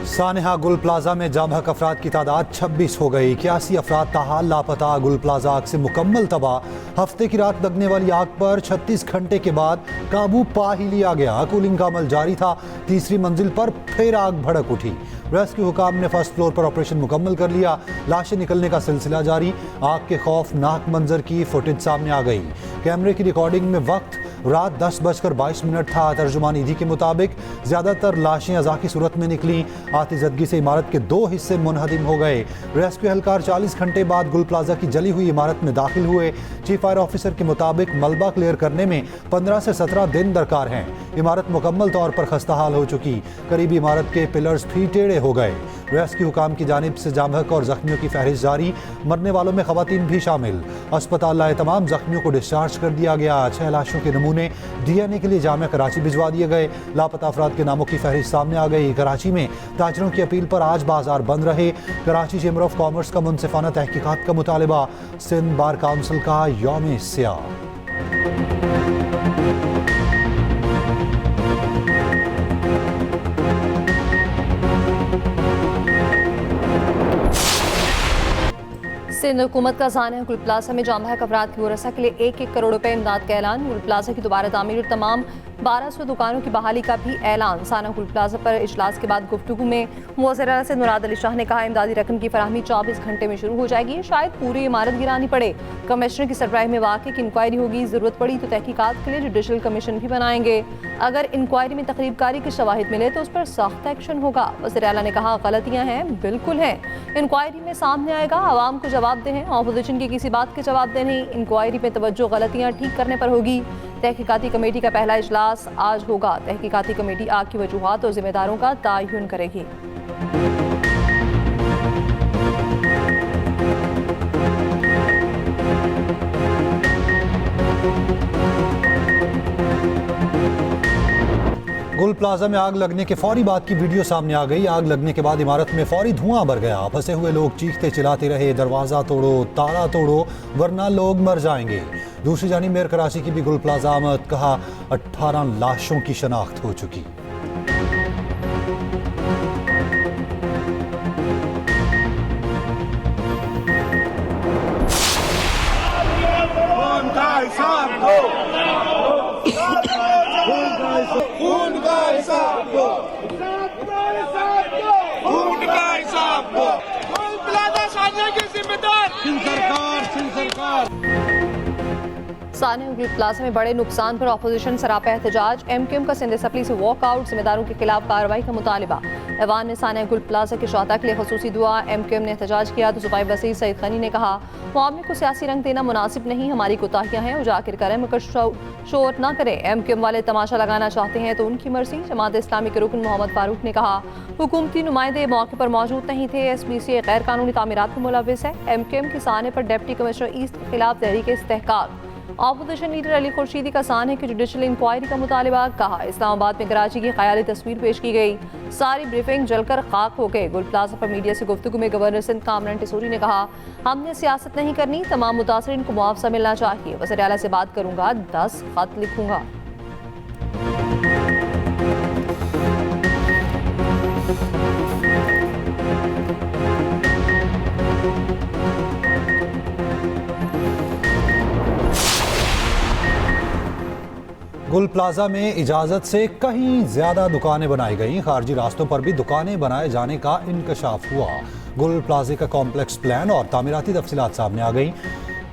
सानेहा गुल प्लाजा में जाम हक अफराद की तादाद 26 हो गई। 81 अफराद ताहाल लापता। गुल प्लाजा आग से मुकम्मल तबाह। हफ्ते की रात लगने वाली आग पर 36 घंटे के बाद काबू पा ही लिया गया। कूलिंग का अमल जारी था। तीसरी मंजिल पर फिर आग भड़क उठी। रेस्क्यू हुकाम ने फर्स्ट फ्लोर पर ऑपरेशन मुकम्मल कर लिया। लाशें निकलने का सिलसिला जारी। आग के खौफनाक मंजर की फुटेज सामने आ गई। कैमरे की रिकॉर्डिंग में वक्त रात 10:22 था। तर्जुमान ईदी के मुताबिक ज्यादातर लाशें अज़ा की सूरत में निकली। आतिशदगी से इमारत के 2 हिस्से मुनहदिम हो गए। रेस्क्यू एहलकार 40 घंटे बाद गुल प्लाजा की जली हुई इमारत में दाखिल हुए। चीफ फायर ऑफिसर के मुताबिक मलबा क्लियर करने में 15 से 17 दिन दरकार हैं। इमारत मुकम्मल तौर पर खस्ताहाल हो चुकी। करीबी इमारत के पिलर्स भी टेढ़े हो गए। रेस्क्यू हुकाम की जानिब से जामहक और जख्मियों की फहरिस्त जारी। मरने वालों में खवातीन भी शामिल। अस्पताल लाए तमाम जख्मियों को डिस्चार्ज कर दिया गया। 6 लाशों के नमूने DNA के लिए जामिया कराची भिजवा दिए गए। लापता अफराद के नामों की फहरिस्त सामने आ गई। कराची में ताजरों की अपील पर आज बाजार बंद रहे। कराची चेंबर ऑफ कॉमर्स का मुनसिफाना तहकीकात का मुतालबा। सिंध बार काउंसिल का यौम सियाह। सिंध हुकूमत का सानेहा गुल प्लाजा में जाम हक अफराद की वरसा के लिए 1-1 करोड़ रुपए इमदाद का ऐलान। गुल प्लाजा की दोबारा तामीर और तमाम 1200 दुकानों की बहाली का भी ऐलान। सानेहा गुल प्लाजा पर इजलास के बाद गुफ्तगू में वज़ीर आला से मुराद अली शाह ने कहा, इमदादी रकम की फराहमी 24 घंटे में शुरू हो जाएगी। शायद पूरी इमारत गिरानी पड़े। कमिश्नर की सरबराही में वाक़ई की इंक्वायरी होगी। ज़रूरत पड़ी तो तहकीकात के लिए जुडिशल कमीशन भी बनाएंगे। अगर इंक्वायरी में तकरीबकारी के शवाहिद मिले तो उस पर सख्त एक्शन होगा। वज़ीर आला ने कहा, गलतियाँ हैं, बिल्कुल हैं। इंक्वायरी में सामने आएगा। आवाम को जवाब दें। ऑपोजिशन की किसी बात के जवाब दे नहीं। इंक्वायरी में तवज्जो गलतियाँ ठीक करने पर होगी। तहकीकाती कमेटी का पहला इजलास आज होगा। तहकीकाती कमेटी आग की वजूहात और जिम्मेदारों का तयन करेगी। गुल प्लाजा में आग लगने के फौरी बाद की वीडियो सामने आ गई। आग लगने के बाद इमारत में फौरी धुआं भर गया। फंसे हुए लोग चीखते चिल्लाते रहे, दरवाजा तोड़ो, ताला तोड़ो, वरना लोग मर जाएंगे। दूसरी जानिब मेयर कराची की भी गुल प्लाजा आमद। कहा, 18 लाशों की शनाख्त हो चुकी। सानेहा गुल प्लाजा में बड़े नुकसान पर अपोजिशन सरापा एहतजाज। MQM का सिंध असम्बली से वॉकआउट। जिम्मेदारों के खिलाफ कार्रवाई का मुतालबा। ऐवान ने सानेहा गुल प्लाजा के शोहदा के लिए खसूसी दुआ। MQM ने एहतजाज किया तो ज़ुबाई वसीर सईद खनी ने कहा, मामले को सियासी रंग देना मुनासिब नहीं। हमारी कोताहियाँ हैं, उजागर करें मगर शोर न करें। MQM वाले तमाशा लगाना चाहते हैं तो उनकी मर्जी। जमात इस्लामी के रुकन मोहम्मद फारूक ने कहा, हुकूमती नुमाइंदे मौके पर मौजूद नहीं थे। SBC गैर कानूनी तामीरात में मुलविस है। MQM की साने पर डिप्टी कमिश्नर ईस्ट के खिलाफ तहरीक इस्तेहकाक। ऑपोजिशन लीडर अली खुर्शीदी का सान है कि जुडिशल इंक्वायरी का मुतालबा। कहा, इस्लामाबाद में कराची की ख्याली तस्वीर पेश की गई। सारी ब्रीफिंग जलकर खाक हो गए। गुल प्लाजा पर मीडिया से गुफ्तगू में गवर्नर सिंध कामरान टिसूरी ने कहा, हमने सियासत नहीं करनी, तमाम मुतासरीन को मुआवजा मिलना चाहिए। वज़ीर आला से बात करूंगा, 10 खत लिखूंगा। गुल प्लाजा में इजाज़त से कहीं ज़्यादा दुकानें बनाई गई। खारजी रास्तों पर भी दुकानें बनाए जाने का इंकशाफ हुआ। गुल प्लाजे का कॉम्प्लेक्स प्लान और तामीराती तफसीलात सामने आ गई।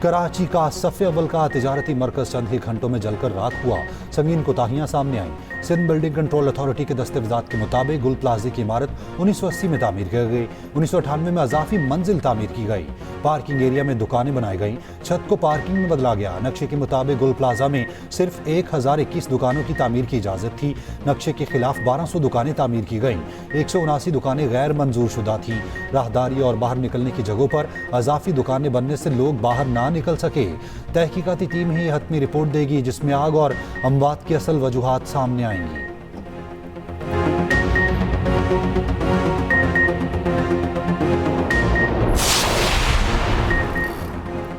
कराची का सफ़े अव्वल का तिजारती मरकज़ चंद ही घंटों में जलकर राख हुआ। संगीन कोताहियाँ सामने आईं। सिंध बिल्डिंग कंट्रोल अथॉरिटी के दस्तावेज़ात के मुताबिक गुल प्लाजे की इमारत 1980 में तामीर की गई। 1998 में अजाफी मंजिल तामीर की गई। पार्किंग एरिया में दुकानें बनाई गई। छत को पार्किंग में बदला गया। नक्शे के मुताबिक गुल प्लाजा में सिर्फ 1021 दुकानों की तामीर की इजाज़त थी। नक्शे के खिलाफ 1200 दुकानें तामीर की गईं। 179 दुकानें गैर मंजूर शुदा थीं। राहदारी और बाहर निकलने की जगहों पर अजाफी दुकानें बनने से लोग बाहर ना निकल सके। तहकीकाती टीम ही हतमी रिपोर्ट देगी, जिसमें आग और अमवात की असल वजूहात सामने आएंगी।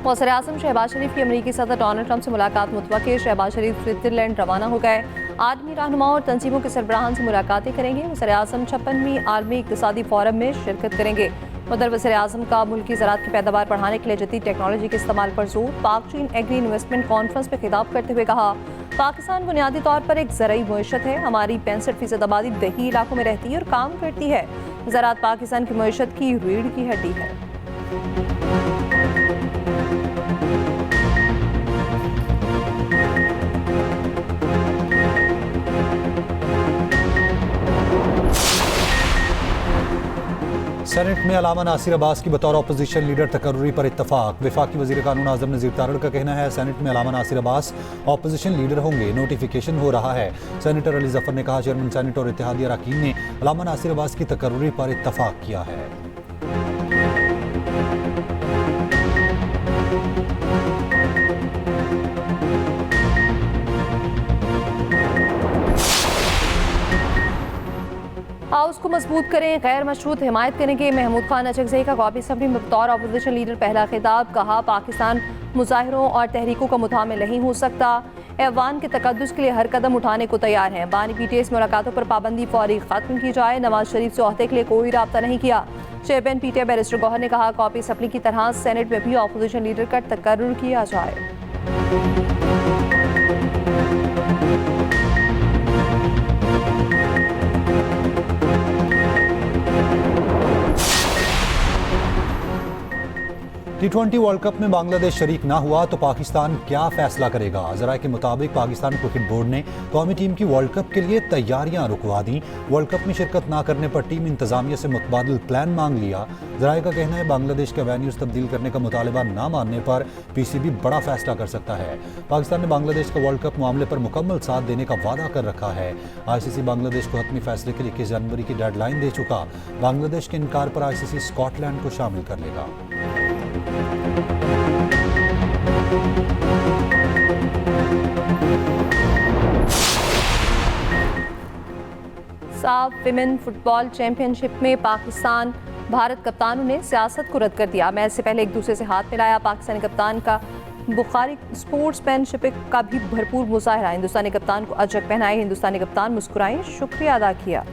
वज़ीर-ए-आज़म शहबाज शरीफ की अमरीकी सदर डोनाल्ड ट्रंप से मुलाकात मुतवक्किल। शहबाज शरीफ स्विट्जरलैंड रवाना हो गए। आर्मी रहनुमाओं और तंजीमों के सरबराहान से मुलाकातें करेंगे। वज़ीर-ए-आज़म 56वीं आर्मी इक़्तिसादी फोरम में शिरकत करेंगे। उधर वज़ीर-ए-आज़म का मुल्की ज़राअत की पैदावार बढ़ाने के लिए जदीद टेक्नोलॉजी के इस्तेमाल पर जोर। पाक चीन एग्री इन्वेस्टमेंट कॉन्फ्रेंस में खिताब करते हुए कहा, पाकिस्तान बुनियादी तौर पर एक ज़रई मईशत है। हमारी 65% आबादी दही इलाकों में रहती है और काम करती है। ज़राअत पाकिस्तान की मईशत की रीढ़ की हड्डी है। सेनेट में अलामा नासिर अब्बास की बतौर अपोजिशन लीडर तकर्रुरी पर इत्तफाक। वफाकी वज़ीर कानून आज़म नज़ीर तारड़ का कहना है, सेनेट में अलामा नासिर अब्बास अपोजिशन लीडर होंगे, नोटिफिकेशन हो रहा है। सेनेटर अली जफर ने कहा, चेयरमैन सेनेट और इत्तेहादी अरकान ने अलामा नासिर अब्बास की तकर्रुरी पर इत्तफाक किया है। हाउस को मजबूत करें, गैर मशरूत हिमायत करेंगे। महमूद खान अचकज़ई का कौमी असम्बली में बतौर अपोजिशन लीडर पहला खिताब। कहा, पाकिस्तान मुजाहिरों और तहरीकों का मुतामिल नहीं हो सकता। ऐवान के तकद्दुस के लिए हर कदम उठाने को तैयार हैं। बानी PTS मुलाकातों पर पाबंदी फौरी खत्म की जाए। नवाज शरीफ से ओहदे के लिए कोई राब्ता नहीं किया। चेयरमैन PTI बैरिस्टर गौहर ने कहा, कौमी असम्बली की तरह सेनेट में भी अपोजिशन लीडर का तकर्रुर किया जाए। T20 वर्ल्ड कप में बांग्लादेश शरीक ना हुआ तो पाकिस्तान क्या फैसला करेगा? ज़राए के मुताबिक पाकिस्तान क्रिकेट बोर्ड ने कौमी टीम की वर्ल्ड कप के लिए तैयारियां रुकवा दी। वर्ल्ड कप में शिरकत ना करने पर टीम इंतजामिया से मुतबादिल प्लान मांग लिया। ज़राए का कहना है, बांग्लादेश के वेन्यूज तब्दील करने का मुतालबा ना मानने पर PCB बड़ा फैसला कर सकता है। पाकिस्तान ने बांग्लादेश का वर्ल्ड कप मामले पर मुकम्मल साथ देने का वादा कर रखा है। ICC बांग्लादेश को हतमी फैसले के लिए 21 जनवरी की डेडलाइन दे चुका। बांग्लादेश के इनकार पर ICC स्कॉटलैंड को शामिल कर लेगा। साफ विमेन फुटबॉल चैंपियनशिप में पाकिस्तान भारत कप्तानों ने सियासत को रद्द कर दिया। मैच से पहले एक दूसरे से हाथ मिलाया। पाकिस्तानी कप्तान का बुखारी स्पोर्ट्समैनशिप का भी भरपूर मुजाहरा। हिंदुस्तानी कप्तान को अजक पहनाए। हिंदुस्तानी कप्तान मुस्कुराए, शुक्रिया अदा किया।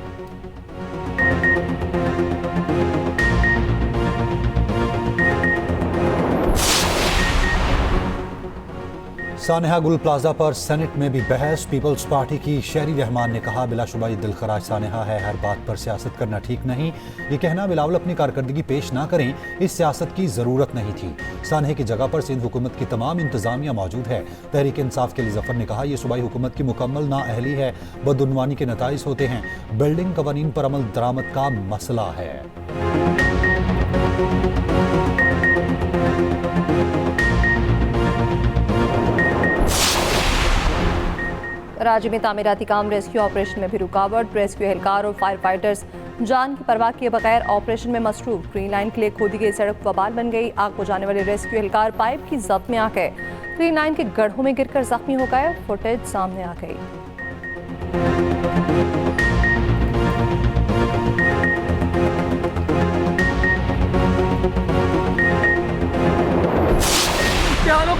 सानेहा गुल प्लाजा पर सेनेट में भी बहस। पीपल्स पार्टी की शहरी रहमान ने कहा, बिलाशुबा ये दिलखराज सानेहा है, हर बात पर सियासत करना ठीक नहीं। ये कहना बिलावल अपनी कारकर्दगी पेश ना करें, इस सियासत की ज़रूरत नहीं थी। सानेहा की जगह पर सिंध हुकूमत की तमाम इंतजामिया मौजूद है। तहरीक इंसाफ के लिए जफर ने कहा, यह सूबाई हुकूमत की मुकम्मल नाअहली है, बदउनवानी के नताइज होते हैं। बिल्डिंग कवानीन पर अमल दरामद का मसला है। राज्य में तामीराती काम रेस्क्यू ऑपरेशन में भी रुकावट। रेस्क्यू एहलकार और फायर फाइटर्स जान की परवाह किए बगैर ऑपरेशन में मसरूफ। ग्रीन लाइन के लिए खोदी गई सड़क वबाल बन गई। आग बुझाने वाले रेस्क्यू एहलकार पाइप की जद में आ गए। ग्रीन लाइन के गड्ढों में गिरकर जख्मी हो गए। फुटेज सामने आ गई।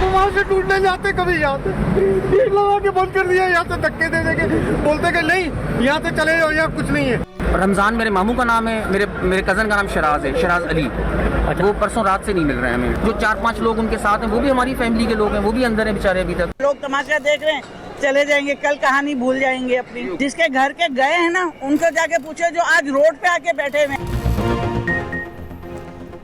वहां से टूटने जाते, कभी यहाँ से भीड़ लगा के बंद कर दिया, यहाँ से धक्के दे देंगे, बोलते कि नहीं यहाँ से चले जाओ, यहाँ कुछ नहीं है। रमज़ान मेरे मामू का नाम है, मेरे कज़न का नाम शराज है, शराज अली। वो परसों रात से नहीं मिल रहे हैं हमें। जो 4-5 लोग उनके साथ हैं वो भी हमारी फैमिली के लोग हैं, वो भी अंदर हैं बेचारे अभी तक। लोग तमाशा देख रहे हैं, चले जाएंगे, कल कहानी भूल जाएंगे अपनी। जिसके घर के गए हैं ना, उनको जाके पूछे जो आज रोड पे आके बैठे हुए।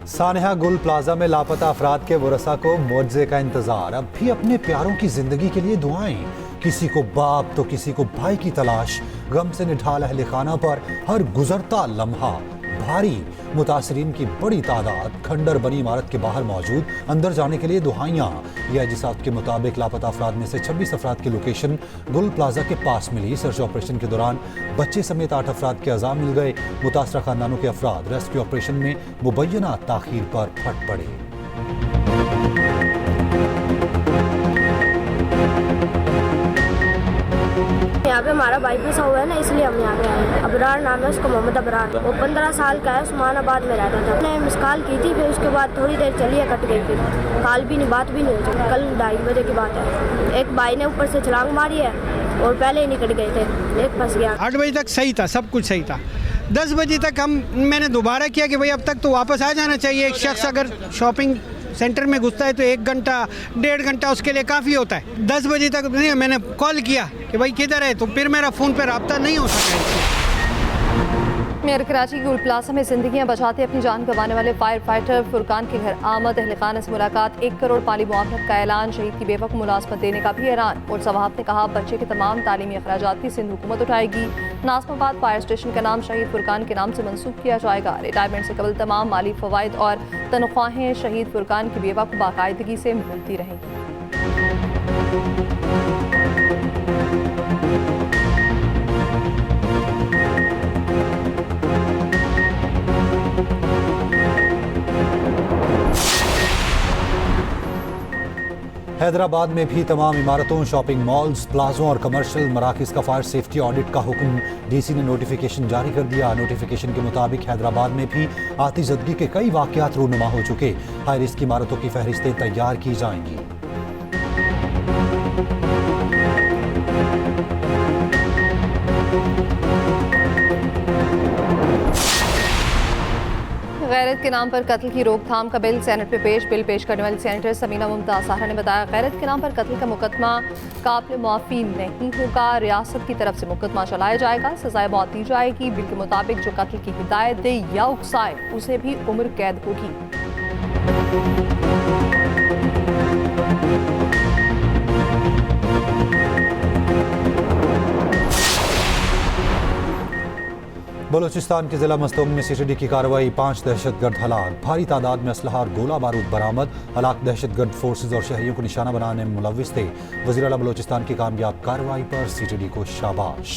सानेहा गुल प्लाजा में लापता अफराद के वरसा को मुआवजे का इंतजार। अब भी अपने प्यारों की जिंदगी के लिए दुआएं। किसी को बाप तो किसी को भाई की तलाश। गम से निढाल अहले खाना पर हर गुजरता लम्हा भारी। मुतासरीन की बड़ी तादाद खंडर बनी इमारत के बाहर मौजूद। अंदर जाने के लिए दुहाइयाँ। DIG साहब के मुताबिक लापता अफराद में से 26 अफराद की लोकेशन गुल प्लाजा के पास मिली। सर्च ऑपरेशन के दौरान बच्चे समेत 8 अफराद के अज़ा मिल गए। मुतासरा खानदानों के अफराद रेस्क्यू ऑपरेशन में मुबैना ताखीर पर फट पड़े। यहाँ पे हमारा बाईपास हुआ है ना, इसलिए हम यहाँ पे आए। अबरार नाम है उसको, मोहम्मद अबरार। वो 15 साल का है, उस्मानाबाद में रहता था। मैंने मिस कॉल की थी, फिर उसके बाद थोड़ी देर चली है, कट गई। फिर कॉल भी नहीं, बात भी नहीं हुई। कल 2:30 बजे की बात है। एक भाई ने ऊपर से छलांग मारी है, और पहले ही निकल गए थे, एक फंस गया। 8 बजे तक सही था, सब कुछ सही था। 10 बजे तक मैंने दोबारा किया कि भाई अब तक तो वापस आ जाना चाहिए। एक शख्स अगर शॉपिंग सेंटर में घुसता है तो 1 घंटा 1.5 घंटा उसके लिए काफ़ी होता है। 10 बजे तक नहीं, मैंने कॉल किया कि भाई किधर है, तो फिर मेरा फ़ोन पर रब्ता नहीं हो सका इससे। मेयर कराची गुल प्लाजा में जिंदगियां बचाते अपनी जान गंवाने वाले फायर फाइटर फुरकान के घर आमद। अहल खाना से मुलाकात, 1 करोड़ माली मुआवनत का ऐलान, शहीद की बेवा को मुलाजमत देने का भी ऐलान। और सवाहब ने कहा बच्चे के तमाम तालीमी अखराजात की सिंध हुकूमत उठाएगी। नाज़िमाबाद फायर स्टेशन का नाम शहीद फुरकान के नाम से मनसूब किया जाएगा। रिटायरमेंट से कबल तमाम माली फवाइद और तनख्वाहें शहीद फुरकान की बेवा को बाकायदगी से मिलती रहेंगी। हैदराबाद में भी तमाम इमारतों, शॉपिंग मॉल्स, प्लाजों और कमर्शियल मराकज़ का फायर सेफ्टी ऑडिट का हुक्म। डीसी ने नोटिफिकेशन जारी कर दिया। नोटिफिकेशन के मुताबिक हैदराबाद में भी आतिशज़दगी के कई वाक़यात रूनुमा हो चुके। हाई रिस्क इमारतों की फहरिस्तें तैयार की जाएंगी। गैरत के नाम पर कत्ल की रोकथाम का बिल सेनेट में पेश। बिल पेश करने वाली सेनेटर समीना मुमताज साहरा ने बताया गैरत के नाम पर कत्ल का मुकदमा काबिल मुआफ़ी नहीं होगा। रियासत की तरफ से मुकदमा चलाया जाएगा, सजाए मौत दी जाएगी। बिल के मुताबिक जो कत्ल की हिदायत दे या उकसाए उसे भी उम्र कैद होगी। बलूचिस्तान के जिला मस्तूंग में सीसीडी की कार्रवाई, 5 दहशतगर्द हलाक। भारी तादाद में असलहा और गोला बारूद बरामद। हलाक दहशतगर्द फोर्सेज और शहरियों को निशाना बनाने में मुलव्विस थे। वज़ीर आला बलूचिस्तान की कामयाब कार्रवाई पर सीसीडी को शाबाश।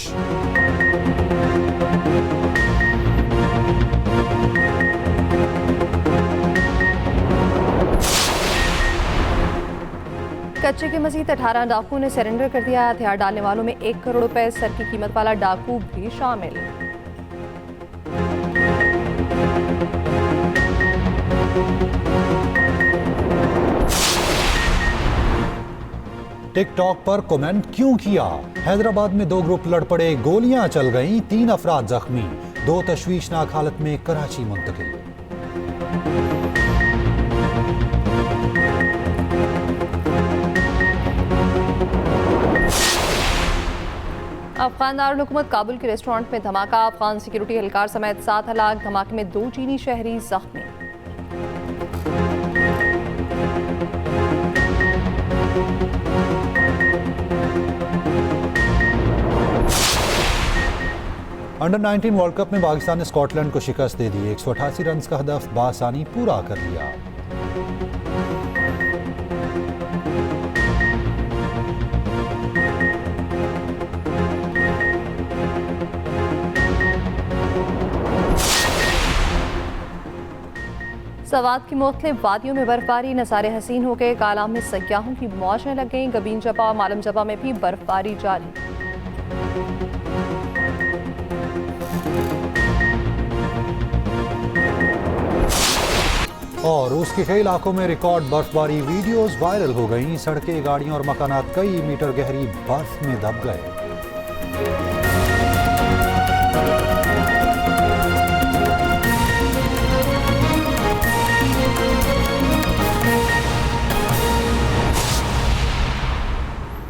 कच्चे के मजीद 18 डाकुओं ने सरेंडर कर दिया। हथियार डालने वालों में 1 करोड़ रुपए सर की कीमत वाला डाकू भी शामिल। टिकटॉक पर कमेंट क्यों किया? हैदराबाद में 2 ग्रुप लड़ पड़े, गोलियां चल गईं, 3 अफराद जख्मी, 2 तशवीशनाक हालत में कराची मुंतकिल। अफगान दारुल-हुकूमत काबुल के रेस्टोरेंट में धमाका, अफगान सिक्योरिटी एहलकार समेत 7 हलाक। धमाके में 2 चीनी शहरी जख्मी। अंडर 19 वर्ल्ड कप में पाकिस्तान ने स्कॉटलैंड को शिकस्त दे दी। 188 रन का हदफ बासानी पूरा कर लिया। सवात की मुख्तलिफ वादियों में बर्फबारी, नज़ारे हसीन हो गए। कालाम में सयाहों की मौजें लग गईं। गबीन जबा और मालम जबा में भी बर्फबारी जारी। और रूस के कई इलाकों में रिकॉर्ड बर्फबारी, वीडियोस वायरल हो गईं। सड़कें, गाड़ियां और मकानात कई मीटर गहरी बर्फ में दब गए।